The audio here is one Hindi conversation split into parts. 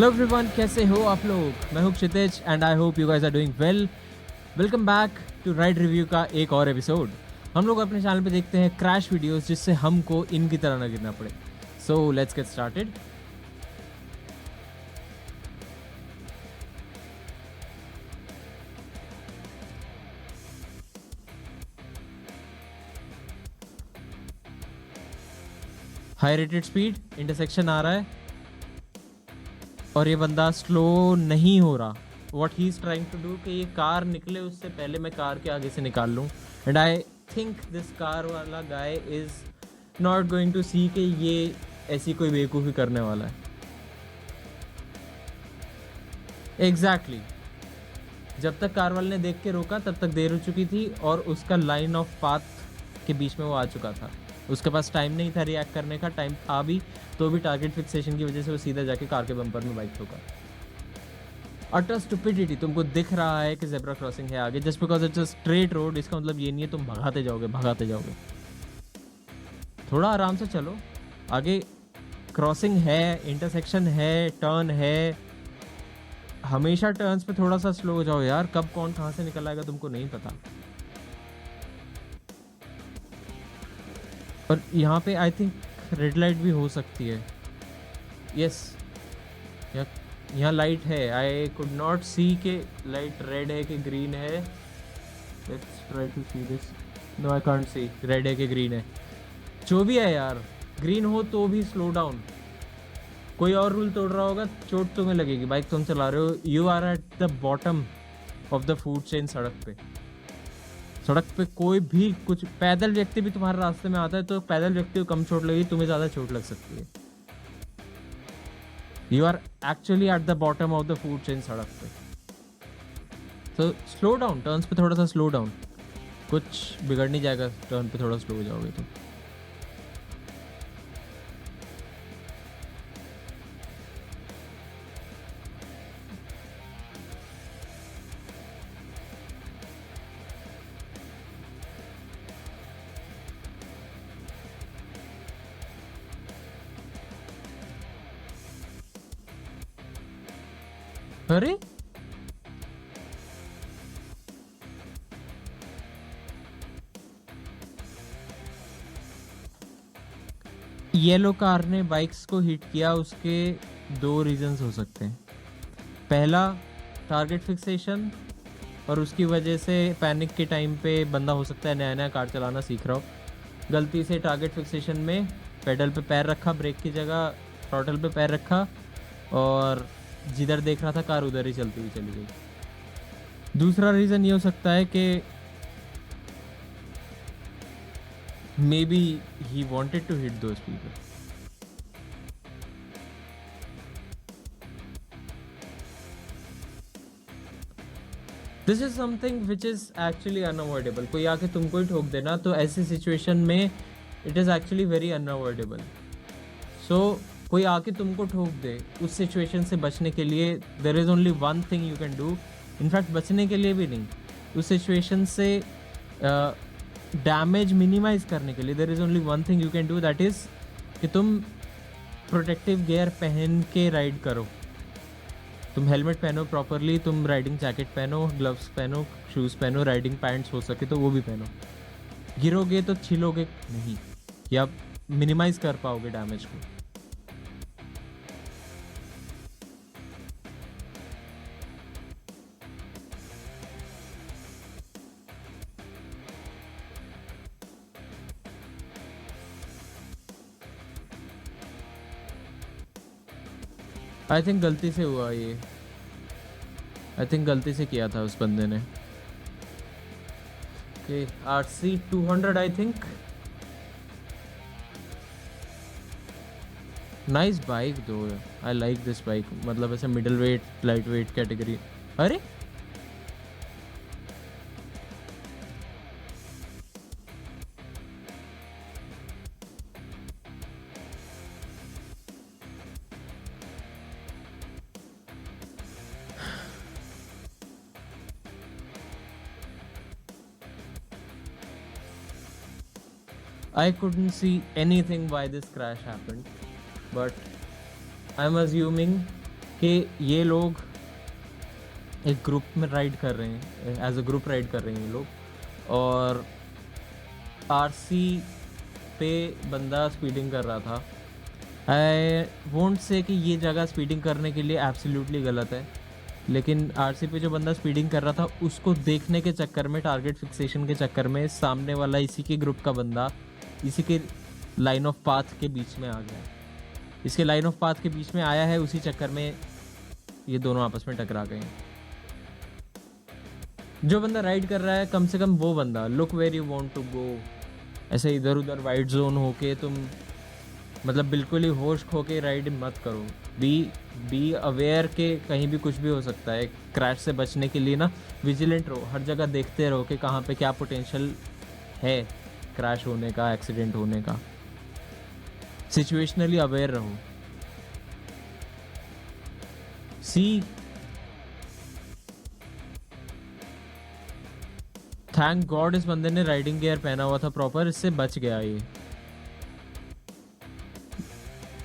हेलो एवरीवन, कैसे हो आप लोग। मैं हूं Kshitij and I hope you guys are doing well. Welcome back to ride review का एक और एपिसोड। हम लोग अपने चैनल पे देखते हैं क्रैश वीडियोस जिससे हमको इनकी तरह ना गिरना पड़े। So let's get started. High rated speed, intersection आ रहा है और ये बंदा स्लो नहीं हो रहा। What he is trying to do कि ये कार निकले उससे पहले मैं कार के आगे से निकाल लूँ। And I think this car वाला guy is not going to see कि ये ऐसी कोई बेवकूफ़ी करने वाला है। एग्जैक्टली जब तक कार वाले ने देख के रोका तब तक देर हो चुकी थी और उसका लाइन ऑफ पाथ के बीच में वो आ चुका था। उसके पास टाइम नहीं था रिएक्ट करने का, टाइम था भी तो भी टारगेट फिक्सेशन की वजह से वो सीधा जाके कार के बम्पर में बाइक ठोका। अटर स्टुपिडिटी। तुमको दिख रहा है कि जेब्रा क्रॉसिंग है आगे, just because it's a straight road इसका मतलब ये नहीं है तुम भगाते जाओगे। थोड़ा आराम से चलो, आगे क्रॉसिंग है, इंटरसेक्शन है, टर्न है। हमेशा टर्न्स पे थोड़ा सा स्लो हो जाओ यार, कब कौन कहाँ से निकल आएगा तुमको नहीं पता। और यहाँ पे आई थिंक रेड लाइट भी हो सकती है। यस, यहाँ लाइट है। आई कुड नॉट सी के लाइट रेड है कि ग्रीन है। Let's try to see this. No I can't see red है कि ग्रीन है। जो भी है यार, ग्रीन हो तो भी स्लो डाउन। कोई और रूल तोड़ रहा होगा, चोट तुम्हें लगेगी। बाइक तुम चला रहे हो, you are at the bottom of the food chain. सड़क पे कोई भी कुछ पैदल व्यक्ति भी तुम्हारे रास्ते में आता है तो पैदल व्यक्ति को कम चोट लगेगी, तुम्हें ज़्यादा चोट लग सकती है। You are actually at the bottom of the food chain सड़क पे। तो स्लो डाउन, टर्न्स पे थोड़ा सा स्लो डाउन, कुछ बिगड़ नहीं जाएगा। टर्न पे थोड़ा स्लो हो जाओगे तुम। अरे येलो कार ने बाइक्स को हिट किया, उसके दो रीजंस हो सकते हैं। पहला, टारगेट फिक्सेशन, और उसकी वजह से पैनिक के टाइम पे बंदा हो सकता है नया नया कार चलाना सीख रहा हो, गलती से टारगेट फिक्सेशन में पेडल पे पैर रखा, ब्रेक की जगह थ्रॉटल पे पैर रखा और जिधर देख रहा था कार उधर ही चलती हुई चली गई। दूसरा रीज़न ये हो सकता है कि maybe he wanted to hit those people. This is something which is actually unavoidable. कोई आके तुमको ही ठोक देना तो ऐसी सिचुएशन में it is actually very unavoidable. So कोई आके तुमको ठोक दे, उस सिचुएशन से बचने के लिए there is only one thing you can do. In fact बचने के लिए भी नहीं, उस सिचुएशन से डैमेज मिनिमाइज करने के लिए there is only one thing you can do, that is कि तुम प्रोटेक्टिव गियर पहन के राइड करो। तुम हेलमेट पहनो प्रॉपरली, तुम राइडिंग जैकेट पहनो, ग्लव्स पहनो, शूज़ पहनो, राइडिंग पैंट्स हो सके तो वो भी पहनो। गिरोगे तो छिलोगे नहीं या मिनिमाइज कर पाओगे डैमेज को। आई थिंक गलती से हुआ ये, आई थिंक गलती से किया था उस बंदे ने। Okay, RC 200 I think. Nice bike दो, आई लाइक दिस बाइक। मतलब ऐसे middle wait light weight category. अरे I couldn't see anything why this crash happened, but I'm assuming कि ये लोग एक ग्रुप में राइड कर रहे हैं, एज अ ग्रुप राइड कर रहे हैं ये लोग, और आरसी पे बंदा स्पीडिंग कर रहा था। आई वोंट से कि ये जगह स्पीडिंग करने के लिए एब्सोल्युटली गलत है, लेकिन आरसी पे जो बंदा स्पीडिंग कर रहा था उसको देखने के चक्कर में, टारगेट फिक्सेशन के चक्कर में, सामने वाला इसी के ग्रुप का बंदा इसी के लाइन ऑफ पाथ के बीच में आ गया। इसके लाइन ऑफ पाथ के बीच में आया है, उसी चक्कर में ये दोनों आपस में टकरा गए। जो बंदा राइड कर रहा है, कम से कम वो बंदा, look where you want to go, ऐसे इधर उधर वाइड जोन होके तुम मतलब बिल्कुल ही होश खो के राइड मत करो। बी अवेयर के कहीं भी कुछ भी हो सकता है। क्रैश से बचने के लिए ना विजिलेंट रहो, हर जगह देखते रहो कि कहाँ पे क्या पोटेंशियल है क्रैश होने का, एक्सीडेंट होने का। सिचुएशनली अवेयर रहो। सी, थैंक गॉड इस बंदे ने राइडिंग गियर पहना हुआ था प्रॉपर, इससे बच गया ये।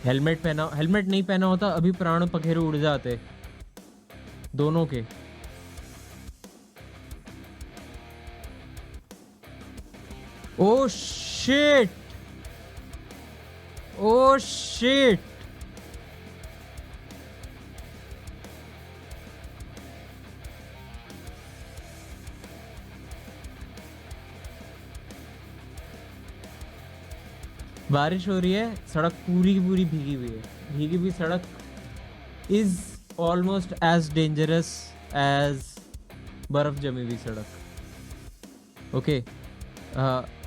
हेलमेट नहीं पहना होता अभी प्राण पखेरु उड़ जाते दोनों के। ओ शिट, ओ शिट, बारिश हो रही है, सड़क पूरी की पूरी भीगी हुई है। भीगी हुई सड़क is almost as dangerous as बर्फ जमी हुई सड़क। ओके,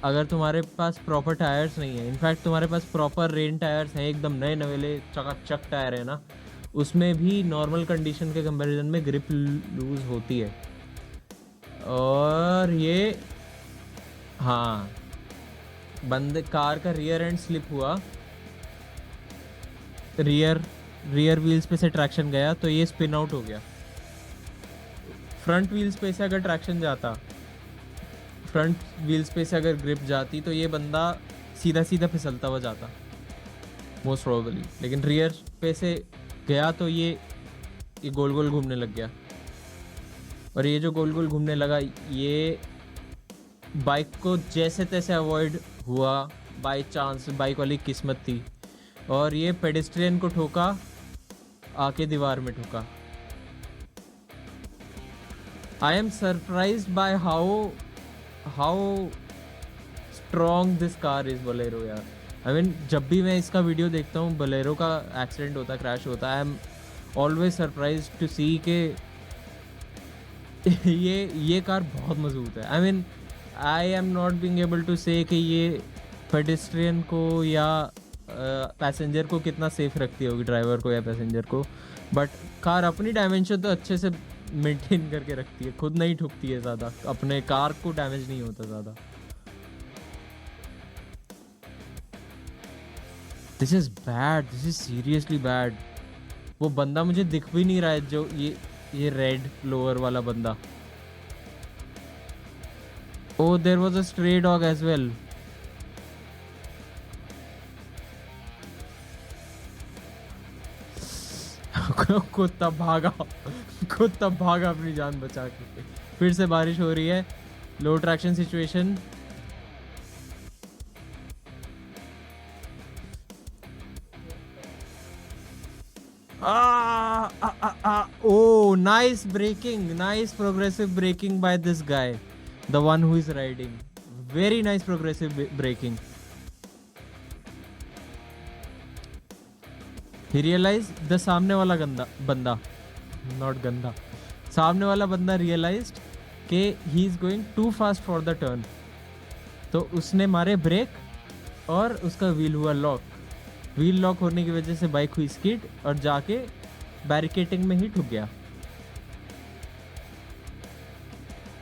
अगर तुम्हारे पास प्रॉपर टायर्स नहीं है, इनफैक्ट तुम्हारे पास प्रॉपर रेन टायर्स हैं, एकदम नए नवेले चकाचक टायर है ना, उसमें भी नॉर्मल कंडीशन के कंपैरिजन में ग्रिप लूज होती है। और ये हाँ, बंदे कार का रियर एंड स्लिप हुआ, रियर व्हील्स पे से ट्रैक्शन गया तो ये स्पिन आउट हो गया। फ्रंट व्हील्स पे से अगर ट्रैक्शन जाता, फ्रंट व्हील्स पे से अगर ग्रिप जाती तो ये बंदा सीधा सीधा फिसलता हुआ जाता मोस्ट प्रोबेबली, लेकिन रियर पे से गया तो ये गोल गोल घूमने लग गया। और ये जो गोल गोल घूमने लगा, ये बाइक को जैसे तैसे अवॉइड हुआ, बाय चांस, बाइक वाली किस्मत थी। और ये पेडेस्ट्रियन को ठोका, आके दीवार में ठोका। I am surprised by how strong this car is, Bolero यार। आई मीन जब भी मैं इसका वीडियो देखता हूँ, बोलेरो का एक्सीडेंट होता, क्रैश होता, I am always surprised to see के ये कार बहुत मजबूत है। I mean I am not being able to say कि ये पेडेस्ट्रियन को या पैसेंजर को कितना सेफ रखती होगी, ड्राइवर को या पैसेंजर को, बट कार अपनी डायमेंशन तो अच्छे से मेंटेन करके रखती है, खुद नहीं ठुकती है ज़्यादा, अपने कार को डैमेज नहीं होता ज़्यादा। This is bad, this is seriously bad. वो बंदा मुझे दिख भी नहीं रहा है, जो ये रेड लोअर वाला बंदा। Oh, there was a stray dog as well. कुत्ता भागा अपनी जान बचा के। फिर से बारिश हो रही है, low traction situation. Oh, nice braking, nice progressive braking by this guy, the one who is riding. Very nice progressive braking. He realized the सामने वाला बंदा सामने वाला बंदा realized कि he is going too fast for the turn, तो उसने मारे ब्रेक और उसका व्हील हुआ लॉक। व्हील लॉक होने की वजह से बाइक हुई स्किड और जाके बैरिकेटिंग में ही ठुक गया।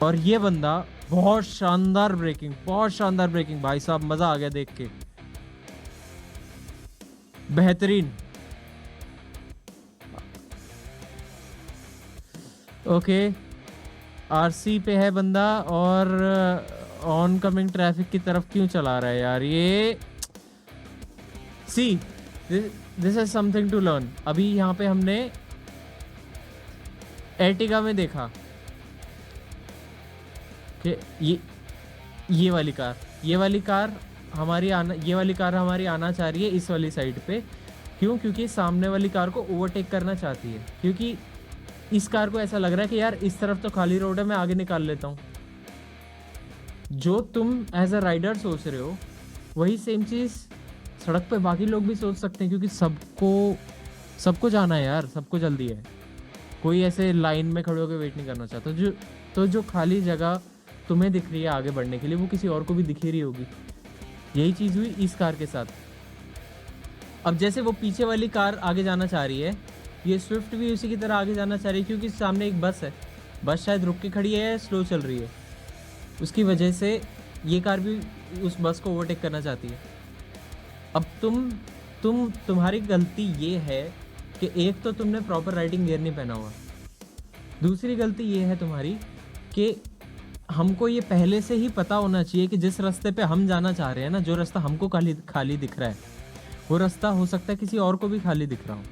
और ये बंदा बहुत शानदार ब्रेकिंग भाई साहब, मजा आ गया देख के, बेहतरीन। ओके, आरसी पे है बंदा और ऑन कमिंग ट्रैफिक की तरफ क्यों चला रहा है यार ये। See, this is something to learn. अभी यहाँ पे हमने एर्टिगा में देखा कि ये वाली कार ये वाली कार हमारी आना चाह रही है इस वाली साइड पे। क्यों? क्योंकि सामने वाली कार को ओवरटेक करना चाहती है, क्योंकि इस कार को ऐसा लग रहा है कि यार इस तरफ तो खाली रोड है, मैं आगे निकाल लेता हूँ। जो तुम एज अ राइडर सोच रहे हो वही सेम चीज़ सड़क पे बाकी लोग भी सोच सकते हैं, क्योंकि सबको जाना है यार, सबको जल्दी है। कोई ऐसे लाइन में खड़े होकर वेट नहीं करना चाहता। जो खाली जगह तुम्हें दिख रही है आगे बढ़ने के लिए, वो किसी और को भी दिख ही रही होगी। यही चीज़ हुई इस कार के साथ। अब जैसे वो पीछे वाली कार आगे जाना चाह रही है, ये स्विफ्ट भी उसी की तरह आगे जाना चाह रही है, क्योंकि सामने एक बस है। बस शायद रुक के खड़ी है, स्लो चल रही है, उसकी वजह से ये कार भी उस बस को ओवरटेक करना चाहती है। अब तुम्हारी गलती ये है कि एक तो तुमने प्रॉपर राइडिंग गियर नहीं पहना हुआ, दूसरी गलती ये है तुम्हारी कि हमको ये पहले से ही पता होना चाहिए कि जिस रास्ते पे हम जाना चाह रहे हैं ना, जो रास्ता हमको खाली दिख रहा है, वो रास्ता हो सकता है किसी और को भी खाली दिख रहा हो,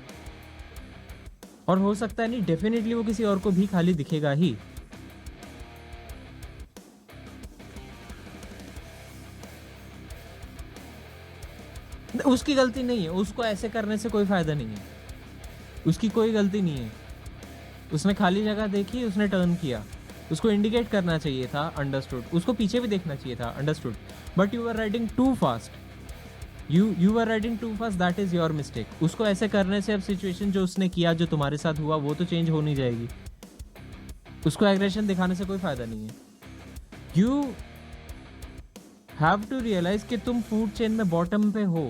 और हो सकता है नहीं, डेफिनेटली वो किसी और को भी खाली दिखेगा ही। उसकी गलती नहीं है, उसको ऐसे करने से कोई फायदा नहीं है, उसकी कोई गलती नहीं है। उसने खाली जगह देखी, उसने टर्न किया, उसको इंडिकेट करना चाहिए था, अंडरस्टूड। उसको पीछे भी देखना चाहिए था, understood. But you are riding too fast, you are riding too fast, that is your mistake. उसको ऐसे करने से अब सिचुएशन जो उसने किया, जो तुम्हारे साथ हुआ, वो तो चेंज हो नहीं जाएगी। उसको एग्रेशन दिखाने से कोई फायदा नहीं है। यू हैव टू रियलाइज कि तुम फूड चेन में बॉटम पे हो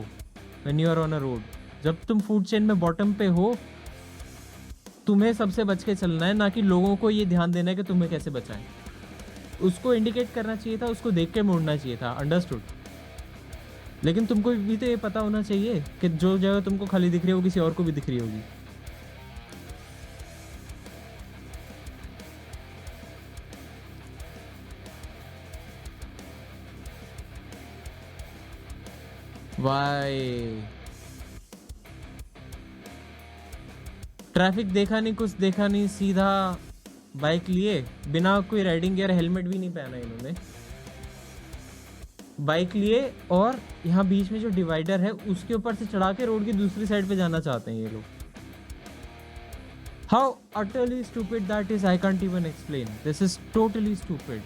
when you are on a road. जब तुम फूड चेन में बॉटम पे हो, तुम्हें सबसे बच के चलना है, ना कि लोगों को ये ध्यान देना है कि तुम्हें कैसे बचाएं। उसको इंडिकेट करना चाहिए था, उसको देख के मुड़ना चाहिए था, अंडरस्टूड। लेकिन तुमको भी तो ये पता होना चाहिए कि जो जगह तुमको खाली दिख रही है वो किसी और को भी दिख रही होगी। वाई ट्रैफिक देखा नहीं, कुछ देखा नहीं, सीधा बाइक लिए, बिना कोई राइडिंग गियर, हेलमेट भी नहीं पहना इन्होंने, बाइक लिए, और यहाँ बीच में जो डिवाइडर है उसके ऊपर से चढ़ा के रोड की दूसरी साइड पे जाना चाहते हैं ये लोग। How utterly stupid that is, I can't even explain. This is totally stupid.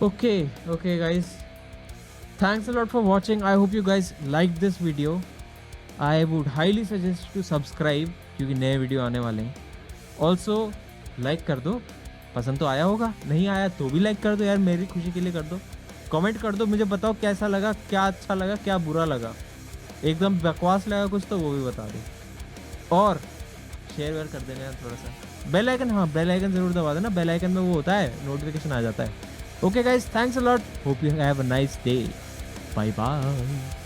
Okay guys, thanks a lot for watching. I hope you guys liked this video. I would highly suggest to subscribe, क्योंकि नए वीडियो आने वाले हैं। Also लाइक कर दो, पसंद तो आया होगा, नहीं आया तो भी लाइक कर दो यार, मेरी खुशी के लिए कर दो। कमेंट कर दो, मुझे बताओ कैसा लगा, क्या अच्छा लगा, क्या बुरा लगा, एकदम बकवास लगा कुछ तो वो भी बता दो। और शेयर वेयर कर देना यार थोड़ा सा। बेल आइकन, हाँ बेल आइकन ज़रूर दबा देना, बेल आइकन में वो होता है, नोटिफिकेशन आ जाता है। Okay guys, thanks a lot, hope you have a nice day, bye bye.